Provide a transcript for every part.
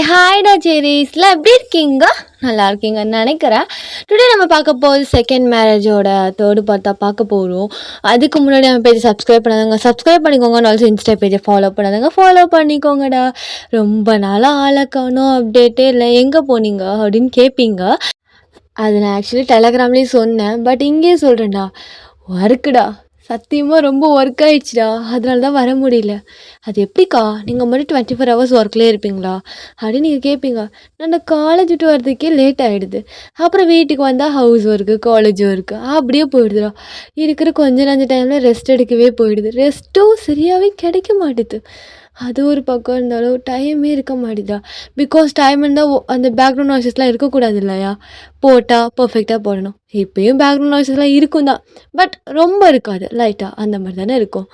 ஹாய்டா ஜெரீஸ்ல எப்படி இருக்கீங்க? நல்லா இருக்கீங்கன்னு நினைக்கிறேன். டுடே நம்ம பார்க்க போகிறது செகண்ட் மேரேஜோட தேர்டு பார்ட் தான் பார்க்க போகிறோம். அதுக்கு முன்னாடி நம்ம பேஜை சப்ஸ்கிரைப் பண்ணாதவங்க சப்ஸ்கிரைப் பண்ணிக்கோங்க. ஆல்சோ இன்ஸ்டா பேஜை ஃபாலோ பண்ணாதவங்க ஃபாலோ பண்ணிக்கோங்கடா. ரொம்ப நாளாக ஆளை காணோம், அப்டேட்டே இல்லை, எங்கே போனீங்க அப்படின்னு கேட்பீங்க. அது நான் ஆக்சுவலி டெலகிராம்லேயும் சொன்னேன், பட் இங்கேயும் சொல்கிறேன்டா. ஒர்க்குடா, சத்தியமாக ரொம்ப ஒர்க் ஆயிடுச்சுடா, அதனால தான் வர முடியல. அது எப்படிக்கா நீங்கள் மட்டும் 24 ஹவர்ஸ் ஒர்க்லேயே இருப்பீங்களா அப்படின்னு நீங்கள் கேட்பீங்க. நான் காலேஜ் விட்டு வரதுக்கே லேட் ஆகிடுது. அப்புறம் வீட்டுக்கு வந்தால் ஹவுஸ் ஒர்க்கு, காலேஜ் ஒர்க்கு அப்படியே போயிடுதுடா. இருக்கிற கொஞ்ச நஞ்ச டைமில் ரெஸ்ட் எடுக்கவே போயிடுது. ரெஸ்ட்டும் சரியாகவே கிடைக்க மாட்டுது. அது ஒரு பக்கம் இருந்தாலும் டைமே இருக்க மாட்டேதா. பிகாஸ் டைம் இருந்தால் அந்த பேக்ரவுண்ட் நாய்ஸஸ்லாம் இருக்கக்கூடாது இல்லையா? போட்டால் பர்ஃபெக்டாக போடணும். இப்போயும் பேக்ரவுண்ட் நாய்ஸஸ்லாம் இருக்கும் தான், பட் ரொம்ப இருக்காது, லைட்டாக அந்த மாதிரி தானே இருக்கும்.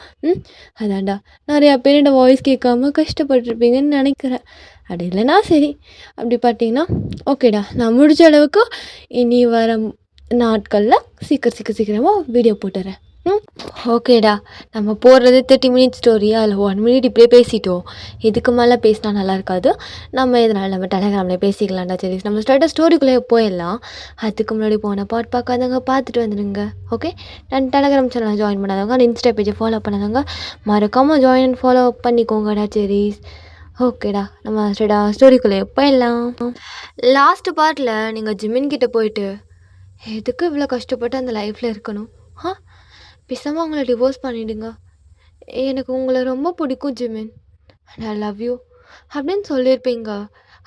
அதான்டா, நிறையா பேர் என்னோட வாய்ஸ் கேட்காம கஷ்டப்பட்டுருப்பீங்கன்னு நினைக்கிறேன். அப்படி இல்லைனா சரி, அப்படி பார்த்தீங்கன்னா ஓகேடா, நான் முடிஞ்ச அளவுக்கு இனி வர நாட்களில் சீக்கிரமாக வீடியோ போட்டுறேன். ஓகேடா, நம்ம போடுறது 30 மினிட்ஸ் ஸ்டோரி, அதில் 1 மினிட் இப்படியே பேசிட்டோம். இதுக்கு மேலே பேசினா நல்லா இருக்காது. நம்ம இதனால் நம்ம டெலகிராமில் பேசிக்கலாம்டா. சரி, நம்ம ஸ்ட்ரைட்டாக ஸ்டோரிக்குள்ளே போயிடலாம். அதுக்கு முன்னாடி போன பாட் பார்க்காதவங்க பார்த்துட்டு வந்துடுங்க. ஓகே, நான் டெலகிராம் சேனல் ஜாயின் பண்ணாதவங்க, அந்த இன்ஸ்டா பேஜை ஃபாலோ பண்ணாதவங்க மறக்காமல் ஜாயின் அண்ட் ஃபாலோ பண்ணிக்கோங்கடா. சரி, ஓகேடா, நம்ம ஸ்ட்ரைட்டாக ஸ்டோரிக்குள்ளே போயிடலாம். லாஸ்ட் பார்ட்டில் நீங்கள் ஜிமின் கிட்டே போயிட்டு எதுக்கு இவ்வளோ கஷ்டப்பட்டு அந்த லைஃப்பில் இருக்கணும், பேசாமல் அவங்கள டிவோர்ஸ் பண்ணிவிடுங்க, எனக்கு உங்களை ரொம்ப பிடிக்கும் ஜிமின், ஐ லவ் யூ அப்படின்னு சொல்லியிருப்பீங்க.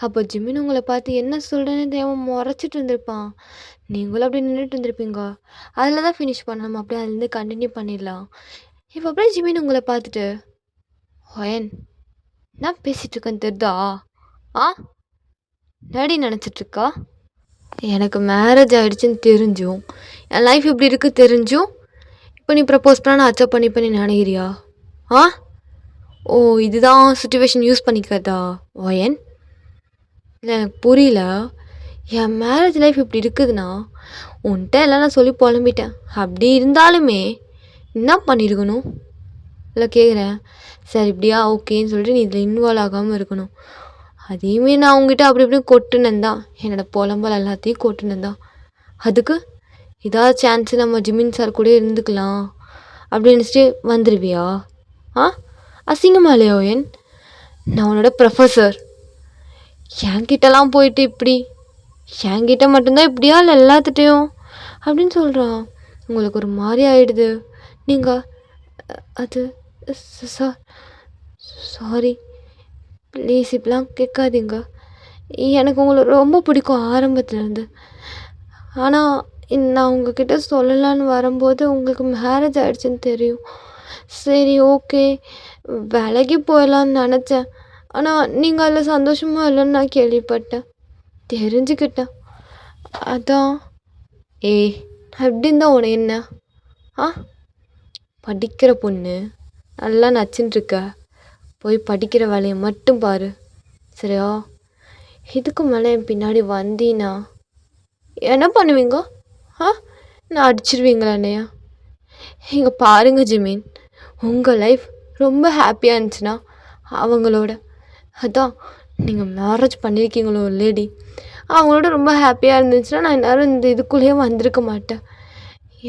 அப்போ ஜிமின் உங்களை பார்த்து என்ன சொல்கிறேன்னு தேவன் முறைச்சிட்டு இருந்திருப்பான். நீங்களும் அப்படி நின்றுட்டு இருந்திருப்பீங்க. அதில் தான் ஃபினிஷ் பண்ணணும். அப்படியே அதுலேருந்து கண்டினியூ பண்ணிடலாம். இப்போ அப்படியே ஜிமின் உங்களை பார்த்துட்டு, ஒயன் நான் பேசிகிட்ருக்கேன்னு தெரிதா? டேடி நினச்சிட்ருக்கா? எனக்கு மேரேஜ் ஆகிடுச்சின்னு தெரிஞ்சும், என் லைஃப் இப்படி இருக்குது தெரிஞ்சும், இப்போ நீ ப்ரப்போஸ் பண்ண நான் அக்செப்ட் பண்ணிப்பேன் நீ நினைக்கிறியா? ஓ, இதுதான் சுச்சுவேஷன் யூஸ் பண்ணிக்கிறதா ஒயன்? இல்லை, எனக்கு புரியல. என் மேரேஜ் லைஃப் இப்படி இருக்குதுன்னா உன்கிட்ட எல்லாம் நான் சொல்லி புலம்பிட்டேன். அப்படி இருந்தாலுமே என்ன பண்ணியிருக்கணும் இல்லை கேட்குறேன். சரி, இப்படியா ஓகேன்னு சொல்லிட்டு நீ இதில் இன்வால்வ் ஆகாமல் இருக்கணும். அதையுமே நான் உங்ககிட்ட அப்படி இப்படி கொட்டுனேன் தான், என்னோடய புலம்பல் எல்லாத்தையும் கொட்டுனேன் தான். அதுக்கு இதாவது சான்ஸு நம்ம ஜிமின் சார் கூட இருந்துக்கலாம் அப்படின்னு நினச்சிட்டு வந்துடுவியா? அசிங்கமா இல்லையா ஒயன்? நான் உன்னோட ப்ரொஃபஸர், என்கிட்டலாம் போயிட்டு இப்படி என்கிட்ட மட்டும்தான் இப்படியா இல்லை எல்லாத்துட்டையும் அப்படின்னு சொல்கிறான். உங்களுக்கு ஒரு மாதிரி ஆகிடுது. நீங்கள் அது சாரி ப்ளீஸ் இப்படிலாம் கேட்காதீங்க. எனக்கு உங்களை ரொம்ப பிடிக்கும் ஆரம்பத்துலேருந்து. ஆனால் நான் உங்ககிட்ட சொல்லலான்னு வரும்போது உங்களுக்கு மேரேஜ் ஆகிடுச்சின்னு தெரியும். சரி, ஓகே, விலகி போயிடலான்னு நினச்சேன். ஆனால் நீங்கள் அதில் சந்தோஷமாக இல்லைன்னு நான் கேள்விப்பட்டேன், தெரிஞ்சுக்கிட்டேன். அதான் எப்படின்னு தான் உனக்கு என்ன? படிக்கிற பொண்ணு, நல்லா நச்சுன்ட்ருக்க, போய் படிக்கிற வேலையை மட்டும் பாரு, சரியா? இதுக்கு மேலே என் பின்னாடி வந்தீன்னா என்ன பண்ணுவீங்க? நான் அடிச்சிருவீங்களா என்னையா? இங்கே பாருங்கள் ஜிமின், உங்கள் லைஃப் ரொம்ப ஹாப்பியாக இருந்துச்சுன்னா அவங்களோட, அதான் நீங்கள் மேரேஜ் பண்ணியிருக்கீங்களோ லேடி, அவங்களோட ரொம்ப ஹாப்பியாக இருந்துச்சுன்னா நான் எல்லோரும் இந்த இதுக்குள்ளேயே வந்திருக்க மாட்டேன்.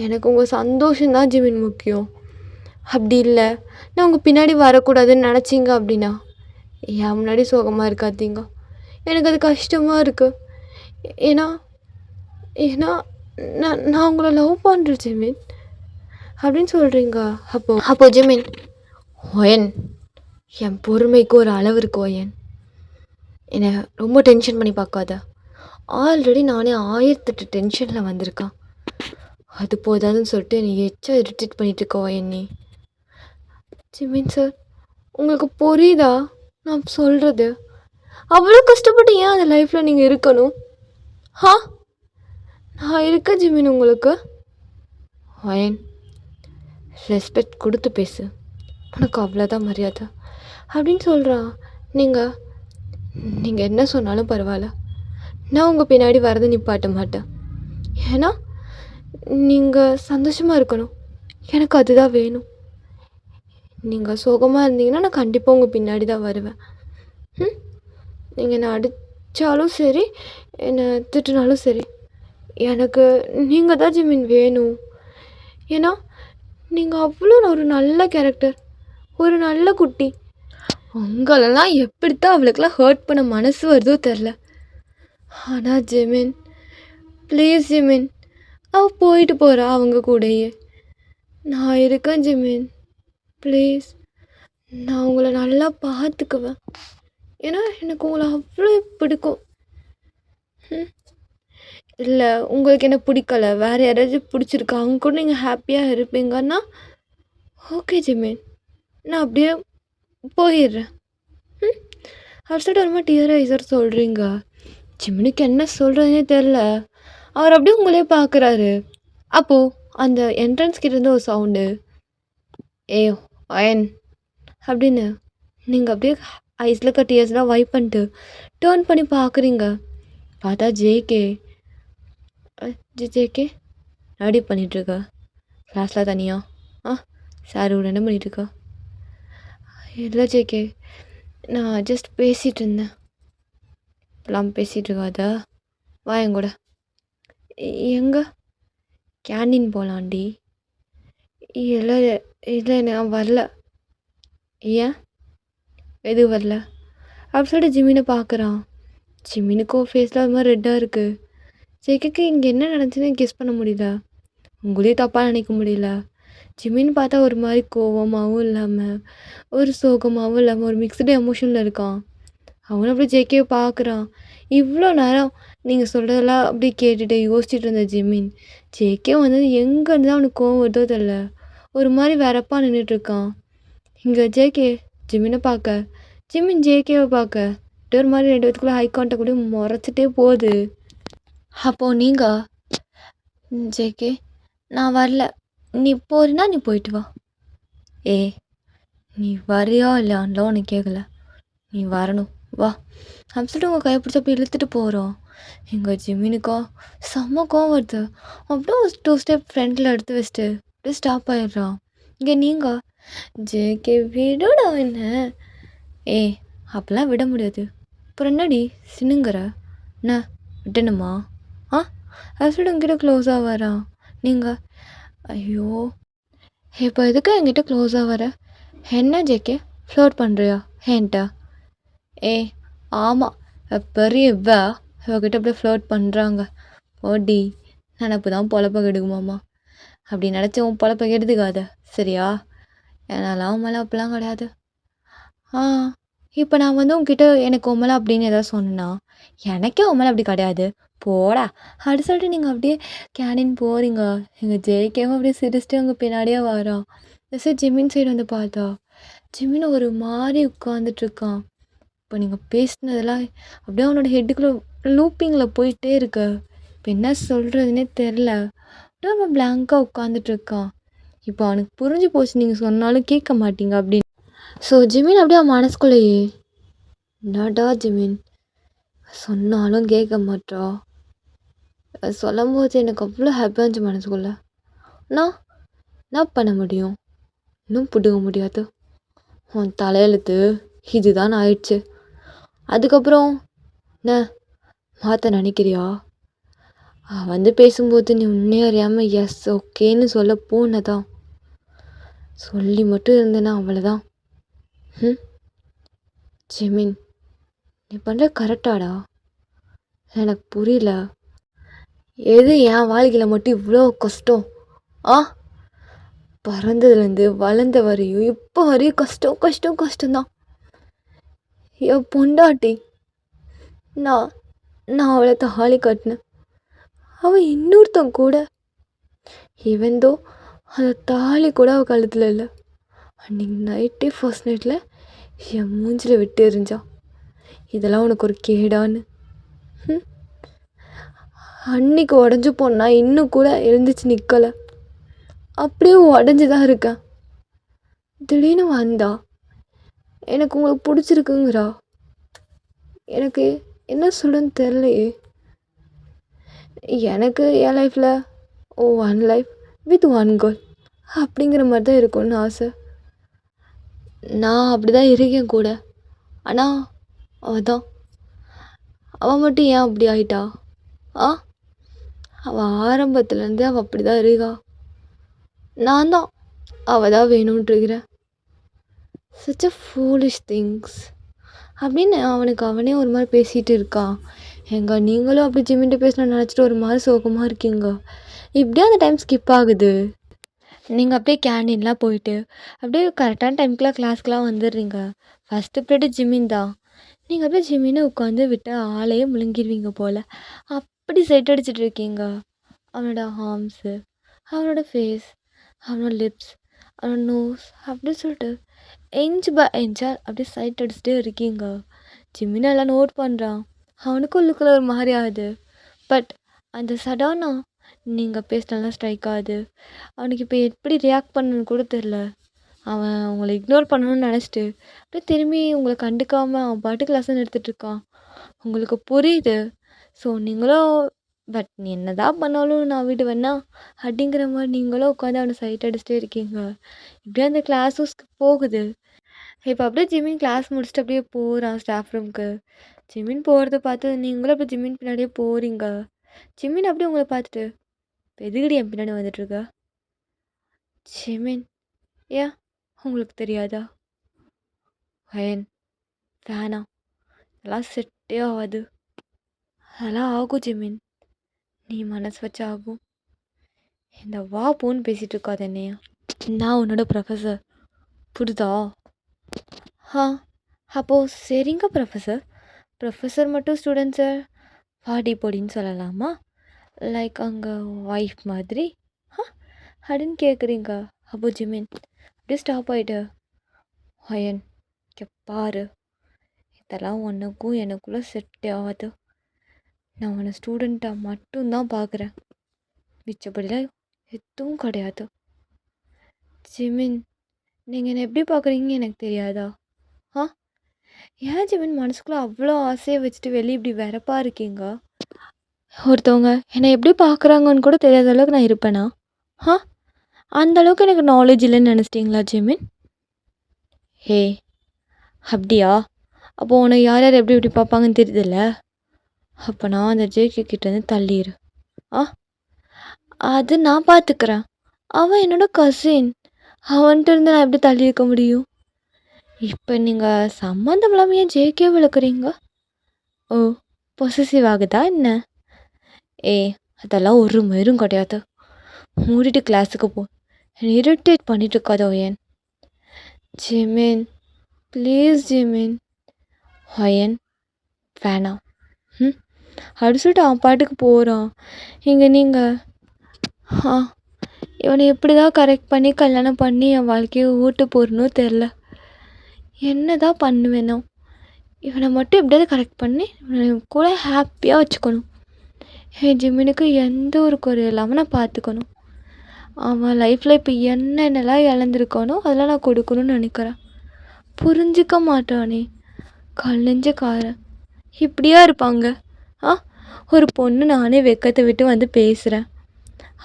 எனக்கு உங்கள் சந்தோஷம்தான் ஜிமின் முக்கியம். அப்படி இல்லை, நான் உங்கள் பின்னாடி வரக்கூடாதுன்னு நினச்சிங்க அப்படின்னா என் முன்னாடி சோகமாக இருக்காதீங்க. எனக்கு அது கஷ்டமாக இருக்குது. ஏன்னா நான் உங்களை லவ் பண்ணுறேன் ஜிமின் அப்படின்னு சொல்கிறீங்க. அப்போ ஜிமின், ஒயன், என் பொறுமைக்கு ஒரு அளவு இருக்கு ஒயன். என்னை ரொம்ப டென்ஷன் பண்ணி பார்க்காத. ஆல்ரெடி நானே 1008 டென்ஷனில் வந்திருக்கேன். அது போதாதுன்னு சொல்லிட்டு நீ எச்சா இரிட்டேட் பண்ணிகிட்டு ஒயன். நீ ஜிமின் சார், உங்களுக்கு புரியுதா நான் சொல்கிறது? அவ்வளோ கஷ்டப்பட்டு ஏன் அந்த லைஃப்பில் நீங்கள் இருக்கணும்? நான் இருக்க ஜிமின் உங்களுக்கு. ஒயன், ரெஸ்பெக்ட் கொடுத்து பேசு, உனக்கு அவ்வளோதான் மரியாதை அப்படின்னு சொல்கிறான். நீங்கள் என்ன சொன்னாலும் பரவாயில்ல, நான் உங்கள் பின்னாடி வரதை நிப்பாட்ட மாட்டேன். ஏன்னா நீங்கள் சந்தோஷமாக இருக்கணும், எனக்கு அதுதான் வேணும். நீங்கள் சோகமாக இருந்தீங்கன்னா நான் கண்டிப்பாக உங்கள் பின்னாடி தான் வருவேன். நீங்கள் என்னை அடித்தாலும் சரி, என்னை திட்டினாலும் சரி, எனக்கு நீங்கள் தான் ஜிமின் வேணும். ஏன்னா நீங்கள் அவ்வளோ ஒரு நல்ல கேரக்டர், ஒரு நல்ல குட்டி. உங்களெல்லாம் எப்படித்தான் அவளுக்கெல்லாம் ஹர்ட் பண்ண மனசு வருதோ தெரில. ஆனால் ஜிமின், ப்ளீஸ் ஜிமின், அவள் போயிட்டு போகிறா அவங்க கூடயே. நான் இருக்கேன் ஜிமின், ப்ளீஸ். நான் உங்களை நல்லா பார்த்துக்குவேன். ஏன்னா எனக்கு உங்களை அவ்வளோ பிடிக்கும். இல்லை உங்களுக்கு என்ன பிடிக்கல, வேறு யாராச்சும் பிடிச்சிருக்கா, அவங்க கூட நீங்கள் ஹாப்பியாக இருப்பீங்கன்னா ஓகே ஜிமின், நான் அப்படியே போயிடுறேன். அவர் சொல்லிட்டு ரொம்ப டியராக சார் சொல்கிறீங்க. ஜிமினுக்கு என்ன சொல்கிறதுனே தெரில. அவர் அப்படியே உங்களே பார்க்குறாரு. அப்போது அந்த என்ட்ரன்ஸ் கிட்ட இருந்து ஒரு சவுண்டு, ஏ அயன் அப்படின்னு. நீங்கள் அப்படியே ஐஸில் இருக்க டியர்ஸ்லாம் வைப் பண்ணிட்டு டேர்ன் பண்ணி பார்க்குறீங்க. பார்த்தா ஜேகே ரெடி பண்ணிகிட்ருக்கா கிளாஸில் தனியாக. சார் கூட என்ன பண்ணிகிட்ருக்கா? இல்லை ஜேகே, நான் ஜஸ்ட் பேசிகிட்டு இருந்தேன். இப்பெல்லாம் பேசிகிட்டு இருக்காதா, வா என் கூட. எங்கே? கேண்டீன் போகலாண்டி. இல்லை இல்லை நான் வரல. ஏன் எது வரல அப்படி சொல்லிட்டு ஜிமினை பார்க்குறான். ஜிமினுக்கும் ஃபேஸில் அது மாதிரி ரெட்டாக இருக்குது. ஜேகேக்கு இங்கே என்ன நடந்துச்சுன்னு கெஸ் பண்ண முடியல, உங்களையும் தப்பாக நினைக்க முடியல. ஜிமின் பார்த்தா ஒரு மாதிரி கோவமாகவும் இல்லாமல், ஒரு சோகமாகவும் இல்லாமல், ஒரு மிக்சடு எமோஷனில் இருக்கான். அவனும் அப்படியே ஜேகேவை பார்க்குறான். இவ்வளோ நேரம் நீங்கள் சொல்கிறதெல்லாம் அப்படியே கேட்டுட்டு யோசிச்சுட்டு இருந்த ஜிமின், ஜேகே வந்தது எங்கேருந்து தான் அவனுக்கு கோவம் வருதோ தெரில, ஒரு மாதிரி வேறப்பா நின்றுட்டுருக்கான். இங்கே ஜேகே ஜிமினை பார்க்க, ஜிமின் ஜேகேவை பார்க்க, ஒரு மாதிரி 2 பேத்துக்குள்ளே ஹை கான்டாக்ட் கூட முறைச்சிட்டே போகுது. அப்போது நீங்கள், ஜேகே நான் வரல, நீ போறீன்னா நீ போயிட்டு வா. ஏ நீ வரியா இல்லையான்லாம் உனக்கு கேட்கல, நீ வரணும் வா அப்படின்னு சொல்லிட்டு உங்கள் கையை பிடிச்ச போய் இழுத்துட்டு போகிறோம். எங்கள் ஜிமினுக்கா செம்ம கோவம் வருது. அப்படியே ஒரு 2 ஸ்டெப் ஃப்ரண்டில் எடுத்து வச்சுட்டு அப்படியே ஸ்டாப் ஆகிடுறான். இங்கே நீங்கள், ஜேகே விடுடா என்ன. ஏ அப்போல்லாம் விட முடியாது, அப்புறம் என்னடி சின்னுங்கிற, என்ன விட்டணுமா? அது சொல்லிட்டு உங்ககிட்ட க்ளோஸாக வரான். நீங்கள், ஐயோ இப்போ எதுக்கு என்கிட்ட க்ளோஸாக வர? என்ன ஜேகே ஃப்ளோட் பண்ணுறியா என்கிட்ட? ஏ ஆமாம், பெரிய இவகிட்ட அப்படியே ஃப்ளோட் பண்ணுறாங்க. ஓடி நினப்பு தான் பொழப்ப கெடுக்குமாம்மா. அப்படி நினச்சி உன் பொழப்ப கெடுத்துக்காத சரியா? என்னாலாம் உன் மேலே அப்படிலாம் கிடையாது. இப்போ நான் வந்து உங்ககிட்ட எனக்கு உன் மேலே அப்படின்னு எதாவது சொன்னா, எனக்கே உன் மேலே அப்படி கிடையாது போடா அப்படி சொல்லிட்டு நீங்கள் அப்படியே கேண்டீன் போகிறீங்க. எங்கள் ஜேகேவும் அப்படியே சிரிச்சிட்டு அங்கே பின்னாடியே வரான். சரி ஜிமின் சைடு வந்து பார்த்தா ஜிமின் ஒரு மாதிரி உட்காந்துட்ருக்கான். இப்போ நீங்கள் பேசினதெல்லாம் அப்படியே அவனோட ஹெட்டுக்குள்ளே லூப்பிங்கில் போயிட்டே இருக்க. இப்போ என்ன சொல்கிறதுனே தெரில, அப்படியே அவன் பிளாங்காக உட்காந்துட்ருக்கான். இப்போ அவனுக்கு புரிஞ்சு போச்சு நீங்கள் சொன்னாலும் கேட்க மாட்டீங்க அப்படின்னு. ஸோ ஜிமின் அப்படியே அவன் மனசுக்குள்ளேயே, என்னடா ஜிமின் சொன்னாலும் கேட்க மாட்டா, சொல்லும் போது எனக்கு அவ்வளோ ஹாப்பியாக இருந்துச்சு மனசுக்குள்ளே. நான் என்ன பண்ண முடியும், இன்னும் பிடுங்க முடியாது, உன் தலையெழுத்து இதுதான் ஆயிடுச்சு. அதுக்கப்புறம் என்ன மாற்ற நினைக்கிறியா? வந்து பேசும்போது நீ உண்மையாக அறியாமல் எஸ் ஓகேன்னு சொல்ல போனதான், சொல்லி மட்டும் இருந்தேன்னா அவ்வளோதான். ஜிமின் நீ பண்ணுற கரெக்டாடா, எனக்கு புரியல, எது என் வாழ்க்கையில் மட்டும் இவ்வளோ கஷ்டம்? பிறந்ததுலேருந்து வளர்ந்த வரையும் இப்போ வரையும் கஷ்டம் கஷ்டம் கஷ்டம்தான். என் பொண்டாட்டி, நான் அவளை தாலி கட்டினேன், அவள் இன்னொருத்தன் கூட, ஈவன்தோ அந்த தாலி கூட அவள் கழுத்தில் இல்லை. அன்றைக்கி நைட்டே ஃபர்ஸ்ட் நைட்டில் என் மூஞ்சில் விட்டு எறிஞ்சா. இதெல்லாம் உனக்கு ஒரு கேடான்னு? அன்னைக்கு உடஞ்சி போனா இன்னும் கூட எழுந்துச்சு நிற்கலை, அப்படியே உடஞ்சி தான் இருக்கேன். திடீர்னு வந்தா எனக்கு உங்களுக்கு பிடிச்சிருக்குங்கிறா, எனக்கு என்ன சொல்லுன்னு தெரியலையே. எனக்கு என் லைஃப்பில் one life with one girl அப்படிங்கிற மாதிரி தான் இருக்கும்னு ஆசை. நான் அப்படி தான் இருக்கேன் கூட. ஆனால் அதான் அவள் மட்டும் ஏன் அப்படி ஆயிட்டா? ஆ அவள் ஆரம்பத்துலேருந்தே அவள் அப்படி தான் இருக்கா. நான் தான் அவள் தான் வேணும்ன்ட்டு இருக்கிறேன். such a foolish things அப்படின்னு அவனுக்கு அவனே ஒரு மாதிரி பேசிகிட்டு இருக்கான். ஏங்க நீங்களும் அப்படி ஜிம்மின்ட்டு பேசணும்னு நினச்சிட்டு ஒரு மாதிரி சோகமாக இருக்கீங்க. இப்படியே அந்த டைம் ஸ்கிப் ஆகுது. நீங்கள் அப்படியே கேண்டீன்லாம் போயிட்டு அப்படியே கரெக்டான டைமுக்குலாம் கிளாஸ்க்குலாம் வந்துடுறீங்க. ஃபஸ்ட்டு பீரியடு ஜிம்மின் தான். நீங்கள் அப்படியே ஜிம்மின்னு உட்காந்து விட்டு ஆளையே முழுங்கிடுவீங்க போல். அப்படி சைட் அடிச்சிட்டு இருக்கீங்க. அவனோட ஆர்ம்ஸு, அவனோட ஃபேஸ், அவனோட லிப்ஸ், அவனோட நோஸ் அப்படி சொல்லிட்டு இன்ச் பை இன்ச்சாக அப்படியே சைட் அடிச்சுட்டே இருக்கீங்க. ஜிம்மின்னு எல்லாம் நோட் பண்ணுறான். அவனுக்கும் உள்ளுக்குள்ள ஒரு மாதிரி ஆகுது. பட் அந்த சடனாக நீங்கள் பேசினாலாம் ஸ்ட்ரைக் ஆகுது. அவனுக்கு இப்போ எப்படி ரியாக்ட் பண்ணணுன்னு கூட தெரில. அவன் உங்களை இக்னோர் பண்ணணும்னு நினச்சிட்டு அப்படியே திரும்பி உங்களை கண்டுக்காமல் அவன் பாட்டுக்கு லெசன் எடுத்துகிட்ருக்கான். உங்களுக்கு புரியுது. ஸோ நீங்களும் பட் நீ என்ன தான் பண்ணாலும் நான் விடுவேன்னா அப்படிங்கிற மாதிரி நீங்களும் உட்காந்து அவனை சைட் அடிச்சுட்டே இருக்கீங்க. இப்படியே அந்த கிளாஸும் போகுது. இப்போ அப்படியே ஜிம்மின் கிளாஸ் முடிச்சுட்டு அப்படியே போகிறான் ஸ்டாஃப் ரூமுக்கு. ஜிம்மின் போகிறத பார்த்து நீங்களும் அப்படியே ஜிம்மின் பின்னாடியே போகிறீங்க. ஜிம்மின் அப்படியே உங்களை பார்த்துட்டு எதுக்கடி என் பின்னாடி வந்துட்டுருக்க? ஜிம்மின் ஏன் உங்களுக்கு தெரியாதா? அயன் வேணாம், அதெல்லாம் செட்டே ஆகாது. அதெல்லாம் ஆகும் ஜிம்மின், நீ மனசு வச்சு ஆகும். இந்த வா போன்னு பேசிகிட்டு இருக்காது என்னையா. நான் உன்னோட ப்ரொஃபஸர், புரியுதா? அப்போது சரிங்க ப்ரொஃபஸர். ப்ரொஃபஸர் மட்டும் ஸ்டூடெண்ட்ஸை பாடி போடின்னு சொல்லலாமா? லைக் அங்கே ஒய்ஃப் மாதிரி அப்படின்னு கேட்குறீங்க. அப்போ ஜிம்மின் அப்படியே ஸ்டாப் ஆகிட்டு அயன் இங்கே பாரு, இதெல்லாம் உனக்கும் எனக்குள்ளே செட்டே ஆகாது. நான் உன்னை ஸ்டூடெண்ட்டாக மட்டும்தான் பார்க்குறேன், மிச்சப்படிலாம் எதுவும் கிடையாது. ஜிம்மின் நீங்கள் என்னை எப்படி பார்க்குறீங்கன்னு எனக்கு தெரியாதா? ஏன் ஜிம்மின் மனசுக்குள்ளே அவ்வளோ ஆசையை வச்சுட்டு வெளியே இப்படி வெறப்பாக இருக்கீங்க? ஒருத்தவங்க என்னை எப்படி பார்க்குறாங்கன்னு கூட தெரியாத அளவுக்கு நான் இருப்பேனா? அந்த அளவுக்கு எனக்கு நாலேஜ் இல்லைன்னு நினச்சிட்டிங்களா ஜிம்மின்? ஹே அப்படியா? அப்போது உன்னை யார் யார் எப்படி எப்படி பார்ப்பாங்கன்னு தெரியுதுல்ல. அப்போ நான் அந்த ஜேகே கிட்டேருந்து தள்ளிடு. அது நான் பார்த்துக்கிறேன். அவன் என்னோட கசின், அவன்கிட்ட இருந்து நான் எப்படி தள்ளி இருக்க முடியும்? இப்போ நீங்கள் சம்மந்தம் இல்லாமல் ஏன் ஜேகே விளக்குறீங்க? ஓ பொசசிவ் ஆகுதா என்ன? அதெல்லாம் ஒரு மயிரும் கிடையாது. மூடிட்டு கிளாஸுக்கு போ, இரிட்டேட் பண்ணிட்டு இருக்காதோ ஏன். ஜிம்மின் ப்ளீஸ் ஜிம்மின். அயன் வேணாம் அப்படி சொல்லிட்டு அவன் பாட்டுக்கு போகிறான். இங்கே நீங்கள் இவனை எப்படி தான் கரெக்ட் பண்ணி கல்யாணம் பண்ணி என் வாழ்க்கையை ஓட்டு போடணும் தெரில. என்ன தான் பண்ணுவேனோ, இவனை மட்டும் எப்படியாவது கரெக்ட் பண்ணி இவனை கூட ஹாப்பியாக வச்சுக்கணும். என் ஜிம்மினுக்கு எந்த ஒரு குறை இல்லாமல் நான் பார்த்துக்கணும். அவன் லைஃப்பில் இப்போ என்னென்னலாம் இழந்திருக்கானோ அதெல்லாம் நான் கொடுக்கணும்னு நினைக்கிறேன். புரிஞ்சிக்க மாட்டானே, கலைஞ்சக்காரன். இப்படியா இருப்பாங்க? ஒரு பொண்ணு நானே வெக்கத்தை விட்டு வந்து பேசுகிறேன்,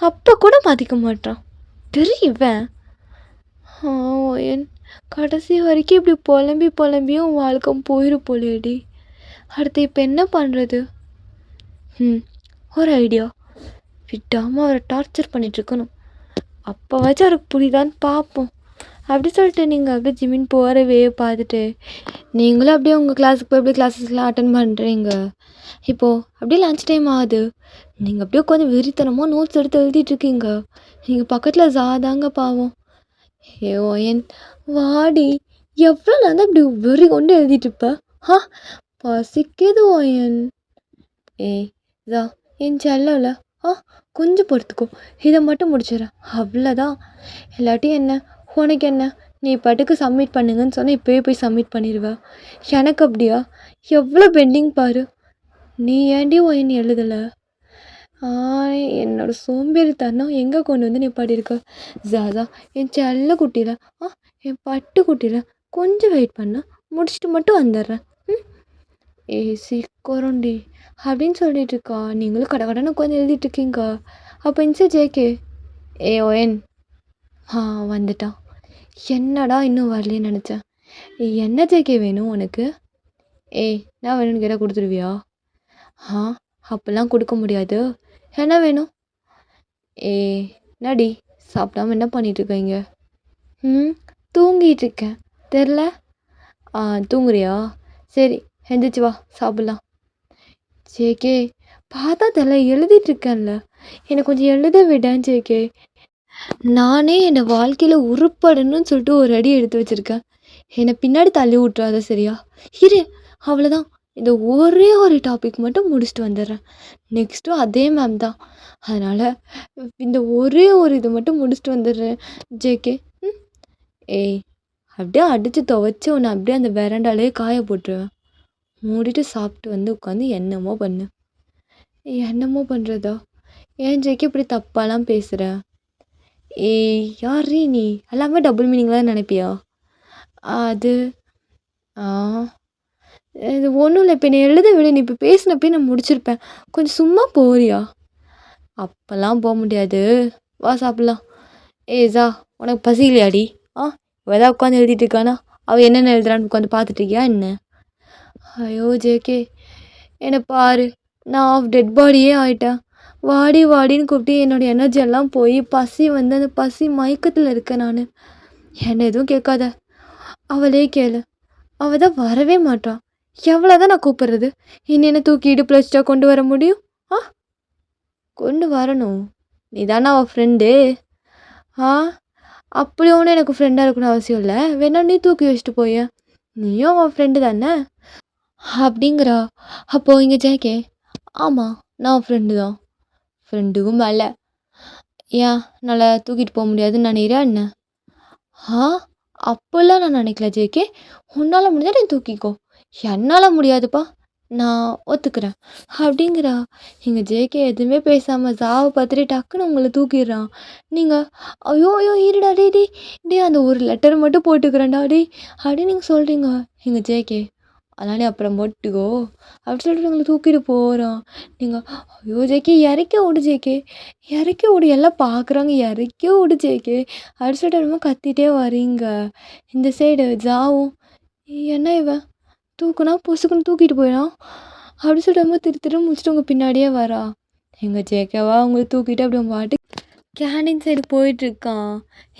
அப்போ கூட மதிக்க மாட்டான். தெரியவன் என் கடைசி வரைக்கும் இப்படி புலம்பியும் வாழ்க்கை போயிரு போலேடி. அடுத்து இப்போ என்ன பண்ணுறது? ஒரு ஐடியா, விடாமல் அவரை டார்ச்சர் பண்ணிகிட்ருக்கணும். அப்போவாச்சும் அவருக்கு புரியுதான்னு பார்ப்போம். அப்படி சொல்லிட்டு நீங்கள் அப்படியே ஜிம்மின் போகிறவே பார்த்துட்டு நீங்களும் அப்படியே உங்கள் கிளாஸுக்கு போய் அப்படியே கிளாஸஸ்லாம் அட்டன் பண்ணுறீங்க. இப்போது அப்படியே லன்ச் டைம் ஆகுது. நீங்கள் அப்படியே உட்காந்து வெறித்தனமாக நோட்ஸ் எடுத்து எழுதிட்டுருக்கீங்க. நீங்கள் பக்கத்தில் ஜாதாங்க பாவம். என் வாடி, எவ்வளோ நான் தான் இப்படி வெறி கொண்டு எழுதிட்டுருப்ப? பசிக்குது ஓயன். ஜா என் செல்லல, கொஞ்சம் பொறுத்துக்கோ, இதை மட்டும் முடிச்சிடறேன், அவ்வளோதான். இல்லாட்டியும் என்ன, உனக்கு என்ன, நீ பாட்டுக்கு சப்மிட் பண்ணுங்கன்னு சொன்னால் இப்போயே போய் சப்மிட் பண்ணிடுவா. எனக்கு அப்படியா? எவ்வளோ பெண்டிங் பாரு. நீ ஏன்டி ஓயன் எழுதலை? என்னோடய சோம்பேறித்தனம் எங்கே கொண்டு வந்து நீ பாடியிருக்க? ஜாதா என் செல்ல குட்டியில், என் பட்டு குட்டியில் கொஞ்சம் வெயிட் பண்ண, முடிச்சுட்டு மட்டும் வந்துடுறேன். சீக்கிரம்டி அப்படின்னு சொல்லிட்டு இருக்கா. நீங்களும் கடகடன்னு உட்காந்து எழுதிட்டுருக்கீங்க. அப்போ இன்சே ஜேகே ஓஎன் வந்துட்டான். என்னடா இன்னும் வரலைன்னு நினச்சேன். என்ன ஜேகே வேணும் உனக்கு? நான் வேணும்னு கேட்டால் கொடுத்துருவியா? ஆ அப்போல்லாம் கொடுக்க முடியாது. என்ன வேணும்? ஏய் என்னடி சாப்பிடாம என்ன பண்ணிட்டு இருக்கீங்க? ம் தூங்கிட்டு இருக்கேன். தெரில? ஆ தூங்குறியா? சரி எந்திரிச்சு வா சாப்பிட்லாம். ஜேகே பார்த்தா தெரில எழுதிட்டு இருக்கேன்ல. எனக்கு கொஞ்சம் எழுத விடேன் ஜேகே. நானே என்னை வாழ்க்கையில் உருப்படணும்னு சொல்லிட்டு ஒரு அடி எடுத்து வச்சுருக்கேன். என்னை பின்னாடி தள்ளி விட்றாத சரியா? இரு அவ்வளோதான். இந்த ஒரே ஒரு டாபிக் மட்டும் முடிச்சுட்டு வந்துடுறேன். நெக்ஸ்ட்டும் அதே மேம் தான். அதனால் இந்த ஒரே ஒரு இது மட்டும் முடிச்சுட்டு வந்துடுறேன் ஜேகே. ம் ஏய் அப்படியே அடித்து துவைச்சி உன்னை அப்படியே அந்த வெராண்டாலே காய போட்டுருவேன். மூடிட்டு சாப்பிட்டு வந்து உட்காந்து என்னமோ பண்ணு. என்னமோ பண்ணுறதா? ஏன் ஜேகே இப்படி தப்பாலாம் பேசுகிற? ஏய் யார்ரீ நீ? எல்லாமே டபுள் மீனிங்ல தான் நினைப்பியா? அது ஆ இது ஒன்றும் இல்லை. இப்போ என்னை எழுத விடு. நீ இப்போ பேசினப்பே நான் முடிச்சிருப்பேன். கொஞ்சம் சும்மா போறியா? அப்போல்லாம் போக முடியாது. வா சாப்பிட்லாம். ஏய் ஜா உனக்கு பசி இல்லையாடி? ஆ இவ தான் உட்காந்து எழுதிட்டு இருக்கானா? அவள் என்னென்ன எழுதுறான்னு உட்காந்து பார்த்துட்டு இருக்கியா என்ன? ஐயோ ஜேகே என்னை பாரு. நான் ஆஃப் டெட் பாடியே ஆயிட்டேன். வாடி வாடின்னு கூப்பிட்டு என்னோடய எனர்ஜி எல்லாம் போய் பசி வந்து அந்த பசி மயக்கத்தில் இருக்கேன் நான். என்ன எதுவும் கேட்காத. அவளே கேளு. அவள் தான் வரவே மாட்டான். எவ்வளோ தான் நான் கூப்பிட்றது? என்ன தூக்கி இடுப்பில் வச்சுட்டா கொண்டு வர முடியும்? ஆ கொண்டு வரணும். நீ தானே அவள் ஃப்ரெண்டு. ஆ அப்படி ஒன்றும் எனக்கு ஃப்ரெண்டாக இருக்கணும்னு அவசியம் இல்லை. வேணா நீ தூக்கி வச்சுட்டு போய. நீயும் அவள் ஃப்ரெண்டு தானே அப்படிங்கிறா. அப்போது இங்கே ஜேகே ஆமாம் நான் ஃப்ரெண்டு தான். ஃப்ரெண்டுக்கும் மேலே ஏன் நல்லா தூக்கிட்டு போக முடியாதுன்னு நினைக்கிறா என்ன? ஆ அப்போல்லாம் நான் நினைக்கல ஜேகே. உன்னால் முடிஞ்சா நீ தூக்கிக்கோ. என்னால் முடியாதுப்பா. நான் ஒத்துக்கிறேன் அப்படிங்கிறா. இங்கே ஜேகே எதுவுமே பேசாமல் சாவை பார்த்துட்டு டக்குன்னு உங்களை தூக்கிடுறான். நீங்கள் ஐயோ ஐயோ இருடா டே டே டே அந்த ஒரு லெட்டர் மட்டும் போட்டுக்கிறேன்டா டே அப்படின்னு நீங்கள் சொல்கிறீங்க. எங்கள் ஜேகே அதனாலே அப்புறம் போட்டுக்கோ அப்படின்னு சொல்லிட்டு உங்களை தூக்கிட்டு போகிறான். நீங்கள் ஐயோ ஜேகே இறக்கி விடு ஜேகே இறக்கி விடு எல்லாம் பார்க்குறாங்க இறக்கி விடு ஜேகே அப்படின்னு சொல்லிட்டு என்னமோ கத்திட்டே வரீங்க. இந்த சைடு ஜாவும் என்ன இவன் தூக்குனா பொசுக்குன்னு தூக்கிட்டு போயிடான் அப்படின்னு சொல்லிட்டு ரொம்ப திரு முடிச்சுட்டு உங்கள் பின்னாடியே வரா. எங்கள் ஜேகேவா உங்களை தூக்கிட்டு அப்படி உங்கள் பாட்டு கேண்டீன் சைடு போயிட்டுருக்கான்.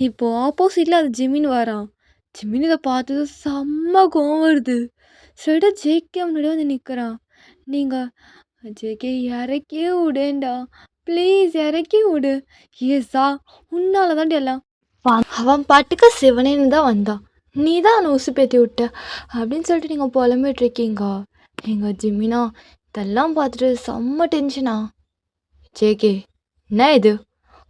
இப்போது ஆப்போசிட்டில் அது ஜிமின் வரான். ஜிமின் இதை பார்த்தது செம்ம கோவம் வருது. சொல்லிட்டு ஜேகே முன்னாடியே வந்து நிற்கிறான். நீங்கள் ஜேகே இறக்கி விடேண்டா ப்ளீஸ் இறக்கி விடு. ஏசா உன்னால தாண்டி எல்லாம். அவன் பாட்டுக்கு சிவனேன்னு தான் வந்தான். நீ தான் அவனை உசுப்பேத்தி விட்ட அப்படின்னு சொல்லிட்டு நீங்கள் புலம்பிட்டுருக்கீங்க. எங்கள் ஜிமினா இதெல்லாம் பார்த்துட்டு செம்ம டென்ஷனா. ஜேகே என்ன இது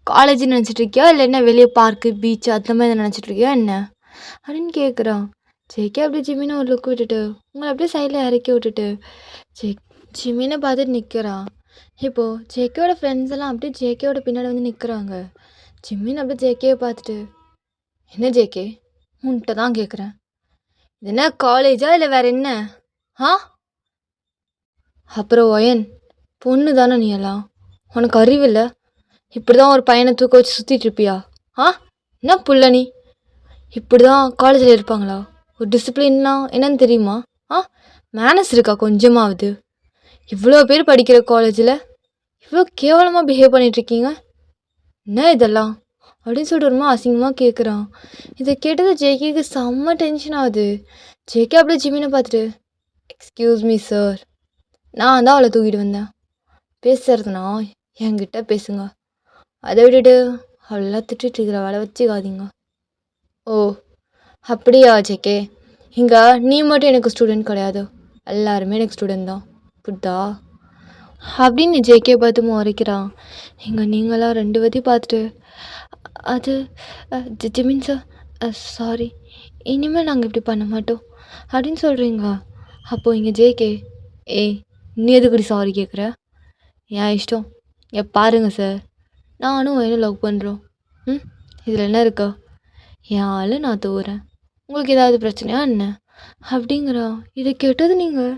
காலேஜ் நினச்சிட்டு இருக்கியா இல்லை என்ன வெளியே பார்க்கு பீச் அந்த மாதிரி நினச்சிட்டு இருக்கியா என்ன அப்படின்னு கேட்குறான். ஜேகே அப்படியே ஜிமினை ஒரு லுக் விட்டுட்டு உங்களை அப்படியே சைடில் இறக்கி விட்டுட்டு ஜிமினை பார்த்துட்டு நிற்கிறான். இப்போது ஜேகேவோட ஃப்ரெண்ட்ஸ் எல்லாம் அப்படியே ஜேகேவோட பின்னாடி வந்து நிற்கிறாங்க. ஜிமின் அப்படியே ஜேகேவை பார்த்துட்டு என்ன ஜேகே உன்கிட்ட தான் கேட்குறேன். இது என்ன காலேஜா இல்லை வேற என்ன? ஆ அப்புறம் ஒயன் பொண்ணு தானே நீ எல்லாம் உனக்கு அறிவில்லை? இப்படி தான் ஒரு பையனை தூக்க வச்சு சுற்றிட்டு இருப்பியா? ஆ என்ன புள்ள நீ? இப்படி தான் காலேஜில் இருப்பாங்களா? ஒரு டிசிப்ளின்லாம் என்னன்னு தெரியுமா? ஆ மேனஸ் இருக்கா கொஞ்சமாவது? இவ்வளோ பேர் படிக்கிற காலேஜில் இவ்வளோ கேவலமாக பிஹேவ் பண்ணிகிட்ருக்கீங்க. என்ன இதெல்லாம் அப்படின்னு சொல்லிட்டு ரொம்ப அசிங்கமாக கேட்குறான். இதை கேட்டது ஜேகேக்கு செம்ம டென்ஷன் ஆகுது. ஜேகே அப்படியே ஜிமினை பார்த்துட்டு எக்ஸ்கியூஸ் மீ சார் நான் தான் அவளை தூக்கிட்டு வந்தேன். பேசுறதுனா என்கிட்ட பேசுங்க. அதை விட்டுட்டு அவளெல்லாம் திட்டிட்டு இருக்கிற வேலை வச்சுக்காதீங்க. ஓ அப்படியா ஜேகே இங்கே நீ மட்டும் எனக்கு ஸ்டூடெண்ட் கிடையாது எல்லாருமே எனக்கு ஸ்டூடெண்ட் தான் புரிதா அப்படின்னு ஜேகே பார்த்து முறைக்கிறான். இங்கே நீங்களாம் ரெண்டு பற்றி பார்த்துட்டு அது ஜிமின் சார் சாரி இனிமேல் நாங்கள் இப்படி பண்ண மாட்டோம் அப்படின்னு சொல்கிறீங்க. அப்போது இங்கே ஜேகே ஏய் நீ எதுக்குடி சாரி கேட்குற? என் இஷ்டம். பாருங்கள் சார் நானும் வேணும் லவ் பண்ணுறோம். இதில் என்ன இருக்கா? என் ஆள் நான் தூறேன் உங்களுக்கு ஏதாவது பிரச்சனையா என்ன அப்படிங்கிறா. இதை கேட்டது நீங்கள்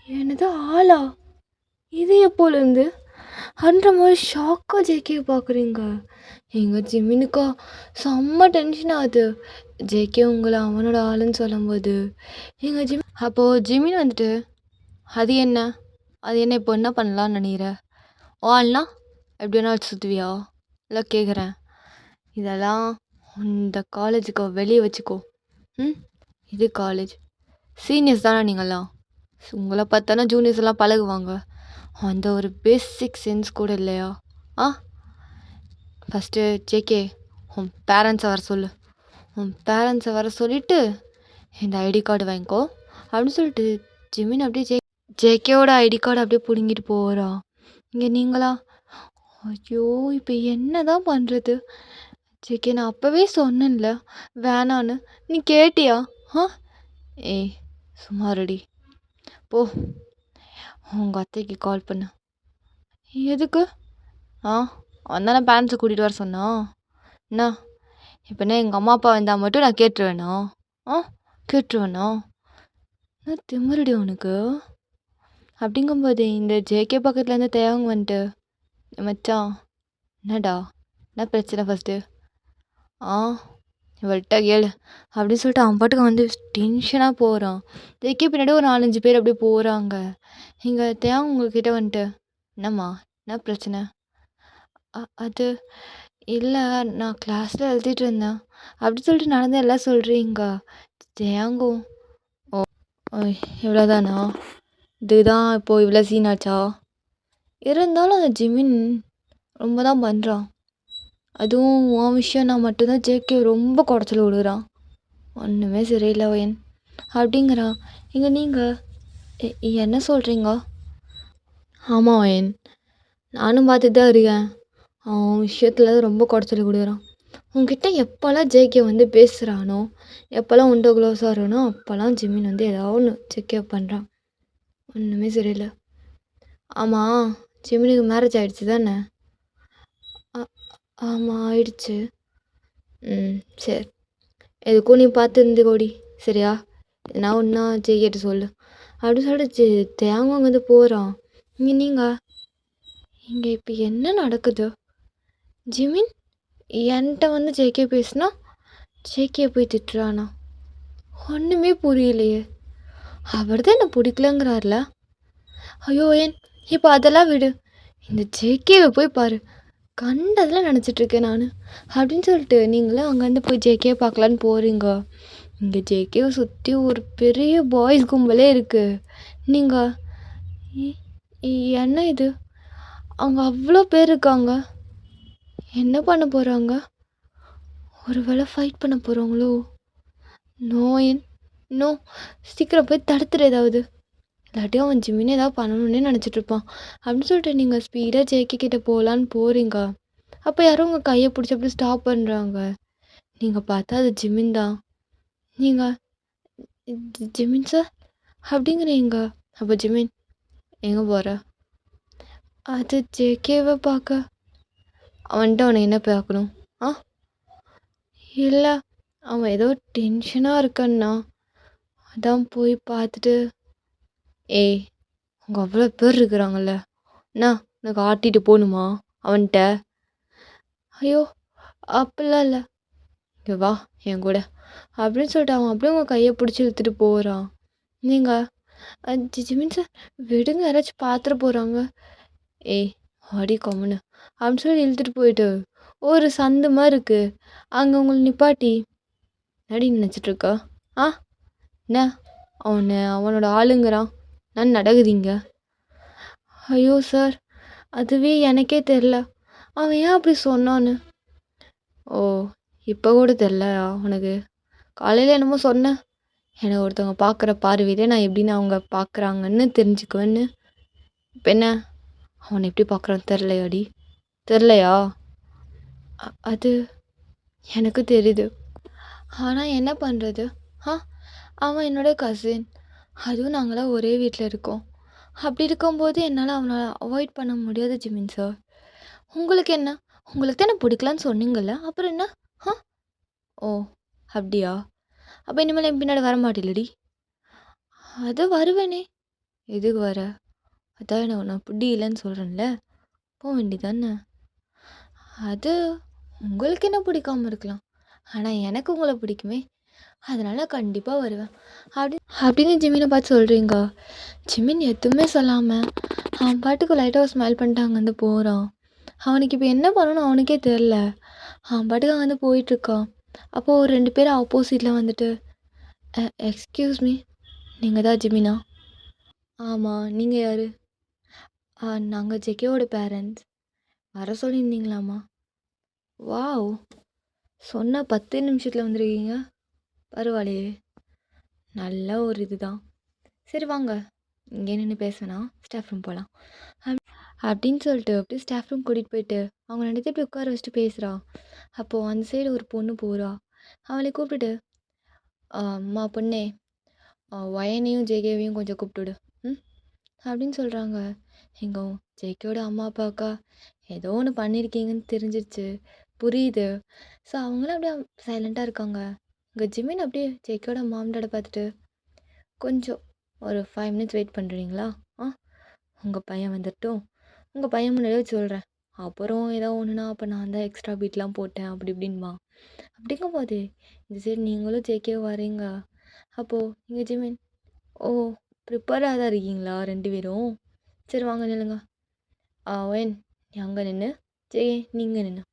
என்னது ஆளா இது எப்போலேருந்து அன்ற மாதிரி ஷாக்காக ஜேகே பார்க்குறீங்க. எங்கள் ஜிமினுக்கா செம்ம டென்ஷன் ஆகுது. ஜேகே உங்களை அவனோட ஆளுன்னு சொல்லும்போது எங்கள் அப்போது ஜிமின் வந்துட்டு அது என்ன அது என்ன இப்போ என்ன பண்ணலான்னு நினைக்கிற? ஆள்னா எப்படி வேணா வச்சு சுற்றுவியா? இல்லை கேட்குறேன். இதெல்லாம் இந்த காலேஜுக்கு வெளியே வச்சுக்கோ. ம். இது காலேஜ். சீனியர்ஸ் தானே நீங்கள்லாம். உங்களை பார்த்தானா ஜூனியர்ஸ் எல்லாம் பழகுவாங்க. அந்த ஒரு பேசிக் சென்ஸ் கூட இல்லையா? ஆ ஃபஸ்ட்டு ஜேகே உன் பேரண்ட்ஸை வர சொல்லு. உன் பேரண்ட்ஸை வர சொல்லிவிட்டு இந்த ஐடி கார்டு வாங்கிக்கோ அப்படின்னு சொல்லிட்டு ஜிமின் அப்படியே ஜேகேவோட ஐடி கார்டு அப்படியே பிடுங்கிட்டு போகிறான். இங்கே நீங்களா? ஐயோ இப்போ என்ன தான் பண்ணுறது? ஜேகே நான் அப்போவே சொன்னேன்ல வேணான்னு. நீ கேட்டியா? ஆ ஏய் சும்மா ரெடி போ. உங்கள் அத்தைக்கு கால் பண்ணு. எதுக்கு? ஆ அவன் தானே பேரண்ட்ஸை கூட்டிகிட்டு வர சொன்னான். என்ன இப்போ என்ன எங்கள் அம்மா அப்பா வந்தால் மட்டும் நான் கேட்டுருவேனா? ஆ கேட்டுருவேனா? நான் திமிருடி உனக்கு. அப்படிங்கும்போது இந்த ஜேகே பக்கத்துலேருந்து தேவங்க வந்துட்டு மச்சான் என்னடா என்ன பிரச்சனை ஃபஸ்ட்டு? ஆ இவள்கிட்ட கேளு அப்படின்னு சொல்லிட்டு அவன் பாட்டுக்கு வந்து டென்ஷனாக போகிறான். ஜேகே பின்னாடி ஒரு 4-5 பேர் அப்படியே போகிறாங்க. இங்கே தேவங்க உங்ககிட்ட வந்துட்டு என்னம்மா என்ன பிரச்சனை? அது இல்லை நான் கிளாஸில் எழுதிட்டு இருந்தேன் அப்படி சொல்லிட்டு நடந்து எல்லாம் சொல்கிறீங்க. தேங்கும் இவ்வளோதானா? இதுதான் இப்போது இவ்வளோ சீன் ஆச்சா? இருந்தாலும் அந்த ஜிமின் ரொம்ப தான் பண்ணுறான். அதுவும் உன் விஷயம்னா மட்டும்தான் ஜேகே ரொம்ப குடைச்சல் விடுறான். ஒன்றுமே சரியில்லை ஒயன் அப்படிங்கிறான். இங்கே நீங்கள் என்ன சொல்கிறீங்க? ஆமாம் ஒயன் நானும் பார்த்துட்டு தான் இருக்கேன். அவன் விஷயத்தில் ரொம்ப குடைச்சல் கொடுக்குறான். உங்ககிட்ட எப்போல்லாம் ஜேகே வந்து பேசுகிறானோ எப்போல்லாம் உண்டோ க்ளோஸ் ஆகிறானோ அப்போல்லாம் ஜிமின் வந்து ஏதாவது ஒன்று ஜேகே பண்ணுறான். ஒன்றுமே சரியில்லை. ஆமாம் ஜிமினுக்கு மேரேஜ் ஆகிடுச்சு தானே? ஆமாம் ஆயிடுச்சு. சரி எதுக்கும் நீ பார்த்து இருந்துக்கோடி சரியா? நான் ஒன்றா ஜெய்கிட்ட சொல்லு அப்படின்னு சொல்லிட்டு தேங்க வந்து போகிறான். இங்கே நீங்கள் இங்கே இப்போ என்ன நடக்குது? ஜிமின் என்கிட்ட வந்து ஜேகே பேசுனா ஜேகே போய் திட்டுறானா? ஒன்றுமே புரியலையே. அவர் தான் என்னை பிடிக்கலங்கிறார்ல. ஐயோ ஏன் இப்போ அதெல்லாம் விடு. இந்த ஜேகேவை போய் பாரு. கண்டதெல்லாம் நினச்சிட்ருக்கேன் நான் அப்படின்னு சொல்லிட்டு நீங்களும் அங்கேருந்து போய் ஜேகே பார்க்கலான்னு போகிறீங்க. இங்கே ஜேகேவை சுற்றி ஒரு பெரிய பாய்ஸ் கும்பலே இருக்குது. நீங்கள் என்ன இது? அங்கே அவ்வளோ பேர் இருக்காங்க. என்ன பண்ண போகிறாங்க? ஒரு வேளை ஃபைட் பண்ண போகிறாங்களோ? நோ சீக்கிரம் போய் தடுத்துரு ஏதாவது. இல்லாட்டியும் அவன் ஜிமின்னு ஏதாவது பண்ணணுன்னே நினச்சிட்ருப்பான் அப்படின்னு சொல்லிட்டு நீங்கள் ஸ்பீடாக ஜேகே கிட்டே போகலான்னு போகிறீங்க. அப்போ யாரும் உங்கள் கையை பிடிச்சி அப்படி ஸ்டாப் பண்ணுறாங்க. நீங்கள் பார்த்தா அது ஜிமின் தான். நீங்கள் ஜிமின் சார் அப்படிங்கிறீங்க. அப்போ ஜிமின் எங்கே போகிற? அது ஜேகேவை பார்க்க. அவன்கிட்ட அவனை என்ன பார்க்கணும்? ஆ இல்லை அவன் ஏதோ டென்ஷனாக இருக்கன்னா அதான் போய் பார்த்துட்டு. ஏய் அங்கே அவ்வளோ பேர் இருக்கிறாங்கல்ல என்ன உனக்கு ஆட்டிட்டு போகணுமா அவன்கிட்ட? ஐயோ அப்படிலாம் இல்லை இங்கே வா என் கூட அப்படின்னு சொல்லிட்டு அவன் அப்படியே உங்கள் கையை பிடிச்சி இழுத்துட்டு போகிறான். நீங்கள் ஜிமின் சார் விடுங்க யாராச்சும் பார்த்துட்டு போகிறாங்க. ஏய் வாடி கம்முன்னு அப்படின்னு சொல்லி இழுத்துட்டு போயிட்டு ஒரு சந்து மாதிரி இருக்குது அங்கே உங்களை நிப்பாட்டி நடி நினச்சிட்ருக்கா? ஆ என்ன அவனோட ஆளுங்கிறான் நான் நடக்குதிங்க. ஐயோ சார் அதுவே எனக்கே தெரில அவன் ஏன் அப்படி சொன்னான்னு. ஓ இப்போ கூட தெரிலையா உனக்கு? காலையில் என்னமோ சொன்னேன் என்னை ஒருத்தவங்க பார்க்குற பார்வையிலே நான் எப்படின்னு அவங்க பார்க்குறாங்கன்னு தெரிஞ்சுக்குவேன்னு. இப்போ என்ன அவனை எப்படி பார்க்குறான்னு தெரிலையாடி? தெரிலையா? அது எனக்கு தெரியுது. ஆனால் என்ன பண்ணுறது? அவன் என்னோட கசின். அதுவும் நாங்களாம் ஒரே வீட்டில் இருக்கோம். அப்படி இருக்கும்போது என்னால் அவனை அவாய்ட் பண்ண முடியாது ஜிமின் சார். உங்களுக்கு என்ன? உங்களுக்கு தான் என்ன பிடிக்கலான்னு சொன்னீங்கல்ல அப்புறம் என்ன? ஓ அப்படியா? அப்போ இனிமேல் என் பின்னாடி வர மாட்டேலடி? அது வருவேனே. எதுக்கு வர? அதான் எனக்கு நான் பிடி இல்லைன்னு சொல்கிறேன்ல போக வேண்டியதானே. அது உங்களுக்கு என்ன பிடிக்காமல் இருக்கலாம் ஆனால் எனக்கு உங்களை பிடிக்குமே. அதனால கண்டிப்பா வருவேன். அப்படி அப்படின்னு ஜிமின பார்த்து சொல்றீங்க. ஜிமின் எதுவுமே சொல்லாம, அவன் பாட்டுக்கு லைட்டா ஒரு ஸ்மைல் பண்ணிட்டு அங்கேருந்து போறான். அவனுக்கு இப்போ என்ன பண்ணணும்னு அவனுக்கே தெரில. அவன் பாட்டுக்கு அங்கேருந்து போயிட்டுருக்கான். அப்போ ஒரு 2 பேர் ஆப்போசிட்ல வந்துட்டு, எக்ஸ்கியூஸ் மீ, நீங்க தான் ஜிமினா? ஆமா. நீங்க யாரு? நாங்க ஜெகேவோட பேரண்ட்ஸ். வர சொல்லியிருந்தீங்களாம்மா? வாவ்! சொன்ன 10 நிமிஷத்துல வந்துருக்கீங்க. பரவாயில்லையே! நல்ல ஒரு இதுதான். சரி வாங்க, இங்கே நின்று பேச வேணாம், ஸ்டாஃப் ரூம் போகலாம். அப்படின்னு சொல்லிட்டு அப்படியே ஸ்டாஃப் ரூம் கூட்டிகிட்டு போயிட்டு அவங்க 2 பேரும் உட்கார வச்சுட்டு பேசுகிறா. அப்போது அந்த சைடு ஒரு பொண்ணு போகிறா. அவளை கூப்பிட்டுட்டு, அம்மா பொண்ணே, வயனையும் ஜேகேவையும் கொஞ்சம் கூப்பிட்டுடு ம் அப்படின்னு சொல்கிறாங்க. எங்க ஜேகேவோட அம்மா அப்பாக்கா ஏதோ ஒன்று பண்ணியிருக்கீங்கன்னு தெரிஞ்சிருச்சு, புரியுது. ஸோ அவங்களும் அப்படியே சைலண்ட்டாக இருக்காங்க. இங்கே ஜிமின் அப்படியே ஜேகேவோட மாம் டாடை பார்த்துட்டு, கொஞ்சம் ஒரு 5 மினிட்ஸ் வெயிட் பண்ணுறீங்களா? ஆ உங்கள் பையன் வந்துட்டோம், உங்கள் பையன் முன்னாடியே சொல்கிறேன், அப்புறம் ஏதோ ஒன்றுனா அப்போ நான் தான் எக்ஸ்ட்ரா பீட்லாம் போட்டேன் அப்படி இப்படின்மா. அப்படிங்கும் போது இந்த சரி நீங்களும் ஜேகே வரீங்க. அப்போது இங்கே ஜிமின், ஓ ப்ரிப்பேராக தான் இருக்கீங்களா 2 பேரும்? சரி வாங்க நில்லுங்க. வென் நீ அங்கே நின்று, ஜே நீங்கள் நின்று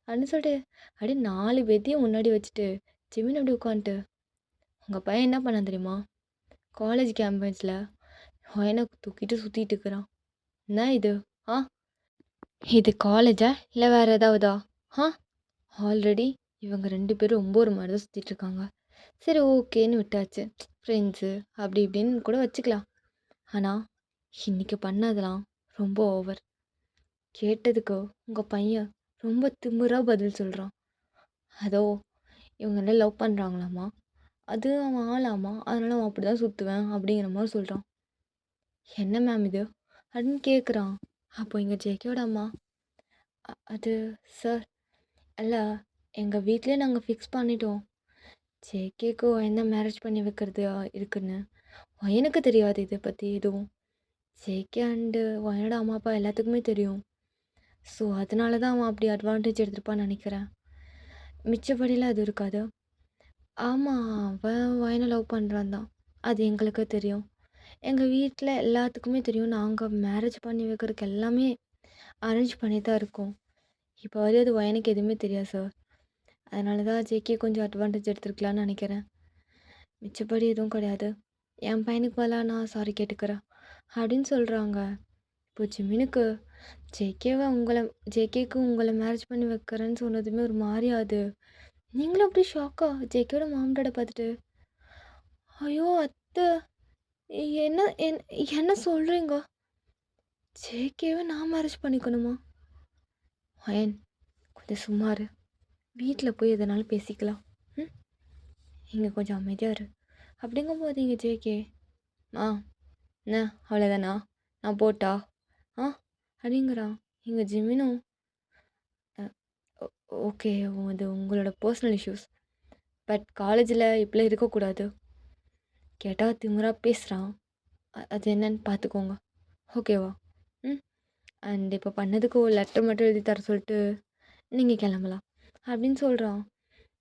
அப்படின்னு சொல்லிட்டு அப்படியே 4 பேத்தையும் முன்னாடி வச்சுட்டு ஜிமின் அப்படி உட்காந்துட்டு, உங்கள் பையன் என்ன பண்ண தெரியுமா? காலேஜ் கேம்பஸில் பையனை தூக்கிட்டு சுற்றிட்டு இருக்கிறான். என்ன இது? ஆ இது காலேஜா இல்லை வேறு ஏதாவதா? ஆ ஆல்ரெடி இவங்க 2 பேரும் ரொம்ப ஒரு மாதிரி தான் சுற்றிட்டுருக்காங்க. சரி ஓகேன்னு விட்டாச்சு, ஃப்ரெண்ட்ஸு அப்படி இப்படின்னு கூட வச்சுக்கலாம். ஆனால் இன்றைக்கி பண்ணதெல்லாம் ரொம்ப ஓவர். கேட்டதுக்கு உங்கள் பையன் ரொம்ப திமிராக பதில் சொல்கிறான். அதோ இவங்க என்ன லவ் பண்ணுறாங்களாம்மா, அது அவன் ஆளாமா, அதனால் அவன் அப்படி தான் சுற்றுவேன் அப்படிங்கிற மாதிரி சொல்கிறான். என்ன மேம் இது அப்படின்னு கேட்குறான். அப்போ இங்கே ஜேகேயோட அம்மா, அது சார், அல்ல எங்கள் வீட்டிலே நாங்கள் ஃபிக்ஸ் பண்ணிட்டோம், ஜேகேக்கு என்ன மேரேஜ் பண்ணி வைக்கிறது இருக்குன்னு. எனக்கு தெரியாது இதை பற்றி எதுவும். ஜேகே அண்டு என்னோட அம்மா அப்பா எல்லாத்துக்குமே தெரியும். ஸோ அதனால தான் அவன் அப்படி அட்வான்டேஜ் எடுத்துருப்பான்னு நினைக்கிறேன். மிச்சப்படியில் அது இருக்காது. ஆமாம், அவன் வயனை லவ் பண்ணுறான் தான், அது எங்களுக்கு தெரியும். எங்கள் வீட்டில் எல்லாத்துக்குமே தெரியும். நாங்கள் மேரேஜ் பண்ணி வைக்கிறதுக்கு எல்லாமே அரேஞ்ச் பண்ணி தான் இருக்கோம். இப்போ வரையும் அது வயனுக்கு எதுவுமே தெரியாது சார். அதனால தான் ஜேகே கொஞ்சம் அட்வான்டேஜ் எடுத்துருக்கலான்னு நினைக்கிறேன். மிச்சப்படி எதுவும் கிடையாது. என் பையனுக்கு பதிலாக நான் சாரி கேட்டுக்கிறேன் அப்படின்னு சொல்கிறாங்க. இப்போ ஜிமினுக்கு ஜேகேக்கு உங்களை மேரேஜ் பண்ணி வைக்கிறேன்னு சொன்னதுமே ஒரு மாதிரி ஆகுது. நீங்களும் அப்படி ஷாக்கா ஜேகேயோட மாம் டாடை பார்த்துட்டு, ஐயோ அத்தை, என்ன என்ன சொல்கிறீங்க? ஜேகேவை நான் மேரேஜ் பண்ணிக்கணுமா? அயன் கொஞ்சம் சும்மாரு, வீட்டில் போய் எதனாலும் பேசிக்கலாம். ம் இங்கே கொஞ்சம் அமைதியாக இரு அப்படிங்கும்போது இங்கே ஜேகே, என்ன அவ்வளோதானா, நான் போட்டா அப்படிங்கிறான். இங்கே ஜிமினும், ஓகே அது உங்களோட பர்சனல் இஷ்யூஸ், பட் காலேஜில் இப்படிலாம் இருக்கக்கூடாது. கேட்டால் திமுறா பேசுகிறான், அது என்னன்னு பார்த்துக்கோங்க, ஓகேவா? அண்ட் இப்போ பண்ணதுக்கு ஒரு லெட்டர் மட்டும் எழுதி தர சொல்லிட்டு நீங்கள் கிளம்பலாம் அப்படின்னு சொல்கிறான்.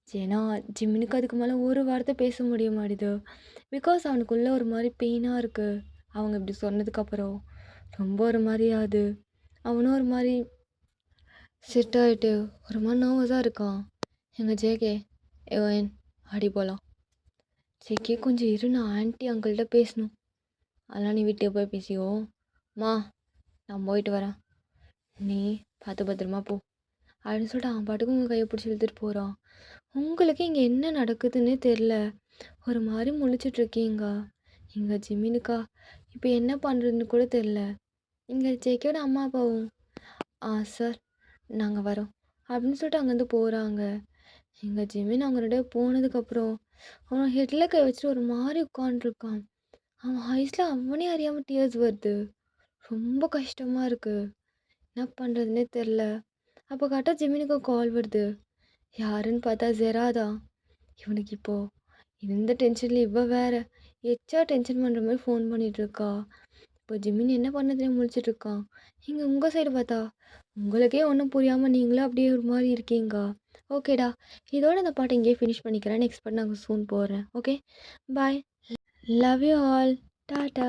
ஏன்னா ஜிம்மினுக்கு அதுக்கு மேலே ஒரு வார்த்தை பேச முடிய மாட்டேது. பிகாஸ் அவனுக்குள்ளே ஒரு மாதிரி பெயினாக இருக்குது. அவங்க இப்படி சொன்னதுக்கப்புறம் ரொம்ப ஒரு மாதிரி ஆகுது. அவனும் ஒரு மாதிரி செட் ஆகிட்டு ஒரு மாதிரி நர்வஸாக இருக்கான். எங்கள் ஜேகே, ஏன் ஆடி போகலாம். ஜேகே கொஞ்சம் இரு, நான் ஆன்ட்டி அங்கிள்கிட்ட பேசணும். அதெல்லாம் நீ வீட்டுக்கு போய் பேசியோ. நான் போயிட்டு வரேன், நீ பார்த்து பத்திரமா போ அப்படின்னு சொல்லிட்டு அவன் பாட்டுக்கு உங்கள் கையை பிடிச்சி இழுத்துட்டு போகிறான். உங்களுக்கு இங்கே என்ன நடக்குதுன்னே தெரில, ஒரு மாதிரி முழிச்சிட்ருக்கீங்க. இங்கே ஜிமினுக்கா இப்போ என்ன பண்ணுறதுன்னு கூட தெரில. இங்கே ஜேகேயோட அம்மா அப்பாவும், சார் நாங்கள் வரோம் அப்படின்னு சொல்லிட்டு அங்கேருந்து போகிறாங்க. எங்கள் ஜிமின் அவங்க 2 போனதுக்கப்புறம் அவன் ஹெட்டில் கை வச்சுட்டு ஒரு மாதிரி உட்காண்ட்ருக்கான். அவன் ஐஸில் அவனே அறியாமல் டியர்ஸ் வருது. ரொம்ப கஷ்டமாக இருக்குது, என்ன பண்ணுறதுனே தெரில. அப்போ கரெக்டாக ஜிமினுக்கு கால் வருது. யாருன்னு பார்த்தா ஜெராதான். இவனுக்கு இப்போது இந்த டென்ஷனில் இவ வேறு எச்சா டென்ஷன் பண்ணுற மாதிரி ஃபோன் பண்ணிகிட்ருக்கா. இப்போ ஜிமின் என்ன பண்ணதுன்னு முழிச்சிட்ருக்கான். இங்கே உங்கள் சைடு பார்த்தா உங்களுக்கே ஒன்றும் புரியாமல் நீங்களும் அப்படியே ஒரு மாதிரி இருக்கீங்க. ஓகேடா. இதோட இந்த பாட்ட இங்கேயே ஃபினிஷ் பண்ணிக்கிறேன். நெக்ஸ்ட் பாட்டு நான் சூன் போடுறேன். Okay. Bye. Love you all. Tata.